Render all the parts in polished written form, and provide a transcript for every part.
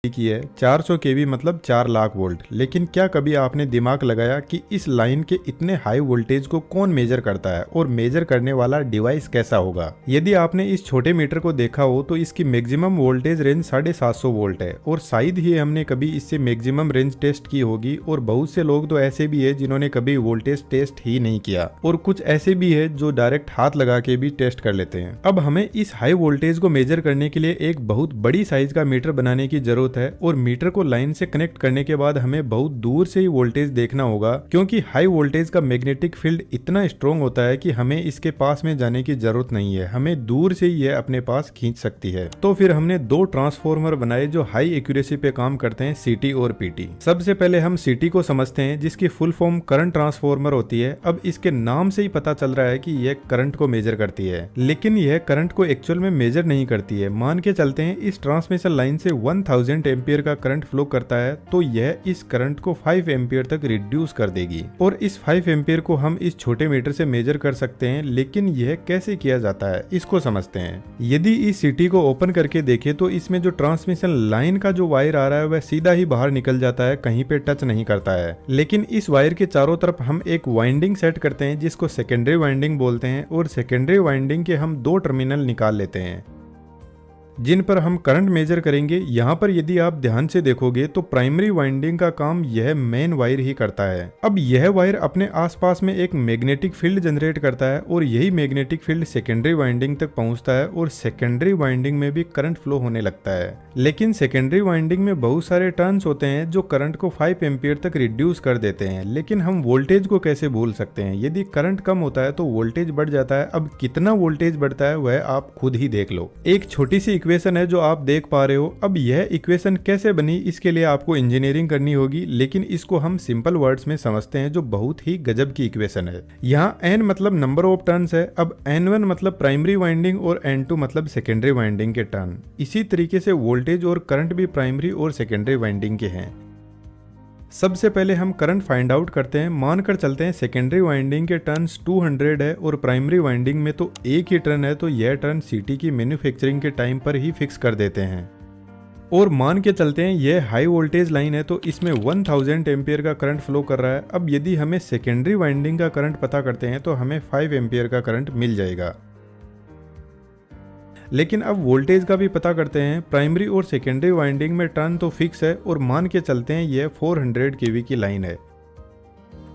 की है 400 केवी मतलब 4 लाख वोल्ट। लेकिन क्या कभी आपने दिमाग लगाया कि इस लाइन के इतने हाई वोल्टेज को कौन मेजर करता है और मेजर करने वाला डिवाइस कैसा होगा? यदि आपने इस छोटे मीटर को देखा हो तो इसकी मैक्सिमम वोल्टेज रेंज 750 वोल्ट है और शायद ही हमने कभी इससे मैक्सिमम रेंज टेस्ट की होगी। और बहुत से लोग तो ऐसे भी है जिन्होंने कभी वोल्टेज टेस्ट ही नहीं किया और कुछ ऐसे भी है जो डायरेक्ट हाथ लगा के भी टेस्ट कर लेते हैं। अब हमें इस हाई वोल्टेज को मेजर करने के लिए एक बहुत बड़ी साइज का मीटर बनाने की जरूरत है और मीटर को लाइन से कनेक्ट करने के बाद हमें बहुत दूर से ही वोल्टेज देखना होगा, क्योंकि हाई वोल्टेज का मैग्नेटिक फील्ड इतना स्ट्रॉन्ग होता है कि हमें इसके पास में जाने की जरूरत नहीं है, हमें दूर से ही यह अपने पास खींच सकती है। तो फिर हमने दो ट्रांसफॉर्मर बनाए जो हाई एक्यूरेसी पे काम करते हैं, सीटी और पीटी। सबसे पहले हम सीटी को समझते हैं जिसकी फुल फॉर्म करंट ट्रांसफॉर्मर होती है। अब इसके नाम से ही पता चल रहा है कि यह करंट को मेजर करती है, लेकिन यह करंट को एक्चुअल में मेजर नहीं करती है। मान के चलते हैं इस ट्रांसमिशन लाइन से 1000 एम्पियर का करंट फ्लो करता है तो यह इस करंट को 5 एम्पियर तक रिड्यूस कर देगी और इस 5 एम्पियर को हम इस छोटे मीटर से मेजर कर सकते हैं। लेकिन यह कैसे किया जाता है इसको समझते हैं। यदि इस सीटी को ओपन करके देखें तो इसमें जो ट्रांसमिशन लाइन का जो वायर आ रहा है वह सीधा ही बाहर निकल जाता है, कहीं पे टच नहीं करता है। लेकिन इस वायर के चारों तरफ हम एक वाइंडिंग सेट करते हैं जिसको सेकेंडरी वाइंडिंग बोलते हैं और सेकेंडरी वाइंडिंग के हम दो टर्मिनल निकाल लेते हैं जिन पर हम करंट मेजर करेंगे। यहाँ पर यदि आप ध्यान से देखोगे तो प्राइमरी वाइंडिंग का काम यह मेन वायर ही करता है। अब यह वायर अपने आसपास में एक मैग्नेटिक फील्ड जनरेट करता है और यही मैग्नेटिक फील्ड सेकेंडरी वाइंडिंग तक पहुंचता है और सेकेंडरी वाइंडिंग में भी करंट फ्लो होने लगता है। लेकिन सेकेंडरी वाइंडिंग में बहुत सारे टर्न्स होते हैं जो करंट को 5 एम्पियर तक रिड्यूस कर देते हैं। लेकिन हम वोल्टेज को कैसे भूल सकते हैं? यदि करंट कम होता है तो वोल्टेज बढ़ जाता है। अब कितना वोल्टेज बढ़ता है वह आप खुद ही देख लो। एक छोटी सी इक्वेशन है जो आप देख पा रहे हो। अब यह इक्वेशन कैसे बनी इसके लिए आपको इंजीनियरिंग करनी होगी, लेकिन इसको हम सिंपल वर्ड्स में समझते हैं जो बहुत ही गजब की इक्वेशन है। यहाँ n मतलब नंबर ऑफ टर्न्स है। अब n1 मतलब प्राइमरी वाइंडिंग और n2 मतलब सेकेंडरी वाइंडिंग के टर्न। इसी तरीके से वोल्टेज और करंट भी प्राइमरी और सेकेंडरी वाइंडिंग के हैं। सबसे पहले हम करंट फाइंड आउट करते हैं। मानकर चलते हैं सेकेंडरी वाइंडिंग के टर्न्स 200 है और प्राइमरी वाइंडिंग में तो एक ही टर्न है, तो यह टर्न सीटी की मैन्युफैक्चरिंग के टाइम पर ही फिक्स कर देते हैं। और मान के चलते हैं यह हाई वोल्टेज लाइन है तो इसमें 1000 एम्पियर का करंट फ्लो कर रहा है। अब यदि हमें सेकेंडरी वाइंडिंग का करंट पता करते हैं तो हमें 5 एम्पियर का करंट मिल जाएगा। लेकिन अब वोल्टेज का भी पता करते हैं। प्राइमरी और सेकेंडरी वाइंडिंग में टर्न तो फिक्स है और मान के चलते हैं यह 400 केवी की लाइन है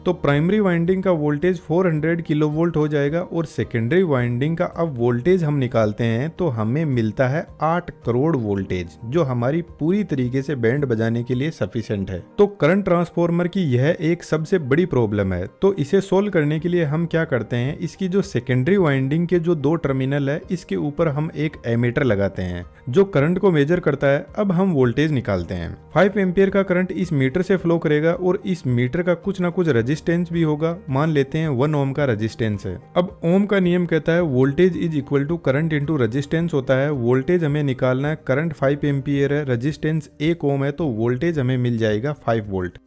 तो प्राइमरी वाइंडिंग का वोल्टेज 400 किलोवोल्ट हो जाएगा और सेकेंडरी वाइंडिंग का अब वोल्टेज हम निकालते हैं तो हमें मिलता है 8 करोड़ वोल्टेज, जो हमारी पूरी तरीके से बैंड बजाने के लिए सफिशिएंट है। तो करंट ट्रांसफॉर्मर की यह एक सबसे बड़ी प्रॉब्लम है। तो इसे सोल्व करने के लिए हम क्या करते हैं, इसकी जो सेकेंडरी वाइंडिंग के जो दो टर्मिनल है इसके ऊपर हम एक एमीटर लगाते हैं जो करंट को मेजर करता है। अब हम वोल्टेज निकालते हैं। 5 एम्पियर का करंट इस मीटर से फ्लो करेगा और इस मीटर का कुछ ना कुछ रेजिस्टेंस भी होगा। मान लेते हैं 1 ओम का रेजिस्टेंस है। अब ओम का नियम कहता है voltage is equal to current into resistance होता है। वोल्टेज हमें निकालना है, करंट 5 एम्पियर है, रेजिस्टेंस 1 ओम है तो वोल्टेज हमें मिल जाएगा 5 वोल्ट।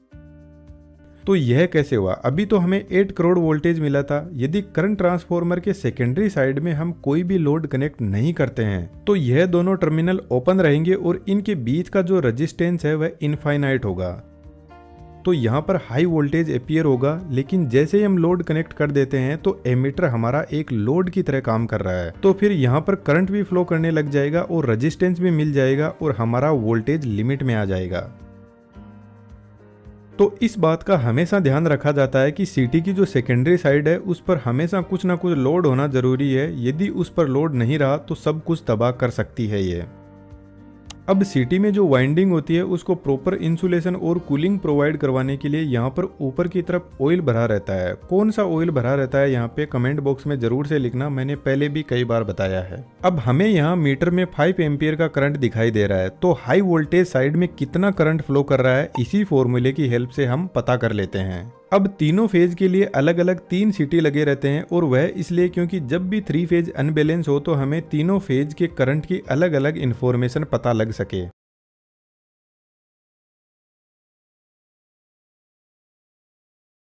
तो यह कैसे हुआ? अभी तो हमें 8 करोड़ वोल्टेज मिला था। यदि करंट ट्रांसफॉर्मर के सेकेंडरी साइड में हम कोई भी लोड कनेक्ट नहीं करते हैं तो यह दोनों टर्मिनल ओपन रहेंगे और इनके बीच का जो रेजिस्टेंस है वह इनफाइनाइट होगा। तो यहाँ पर हाई वोल्टेज अपीयर होगा। लेकिन जैसे ही हम लोड कनेक्ट कर देते हैं तो एमीटर हमारा एक लोड की तरह काम कर रहा है, तो फिर यहाँ पर करंट भी फ्लो करने लग जाएगा और रेजिस्टेंस भी मिल जाएगा और हमारा वोल्टेज लिमिट में आ जाएगा। तो इस बात का हमेशा ध्यान रखा जाता है कि सीटी की जो सेकेंडरी साइड है उस पर हमेशा कुछ ना कुछ लोड होना जरूरी है। यदि उस पर लोड नहीं रहा तो सब कुछ तबाह कर सकती है ये। अब सीटी में जो वाइंडिंग होती है उसको प्रॉपर इंसुलेशन और कूलिंग प्रोवाइड करवाने के लिए यहाँ पर ऊपर की तरफ ऑयल भरा रहता है। कौन सा ऑयल भरा रहता है यहाँ पे कमेंट बॉक्स में जरूर से लिखना, मैंने पहले भी कई बार बताया है। अब हमें यहाँ मीटर में 5 एम्पियर का करंट दिखाई दे रहा है तो हाई वोल्टेज साइड में कितना करंट फ्लो कर रहा है इसी फॉर्मूले की हेल्प से हम पता कर लेते हैं। अब तीनों फेज के लिए अलग अलग 3 सीटी लगे रहते हैं और वह इसलिए क्योंकि जब भी 3 फेज अनबैलेंस हो तो हमें तीनों फेज के करंट की अलग अलग इंफॉर्मेशन पता लग सके।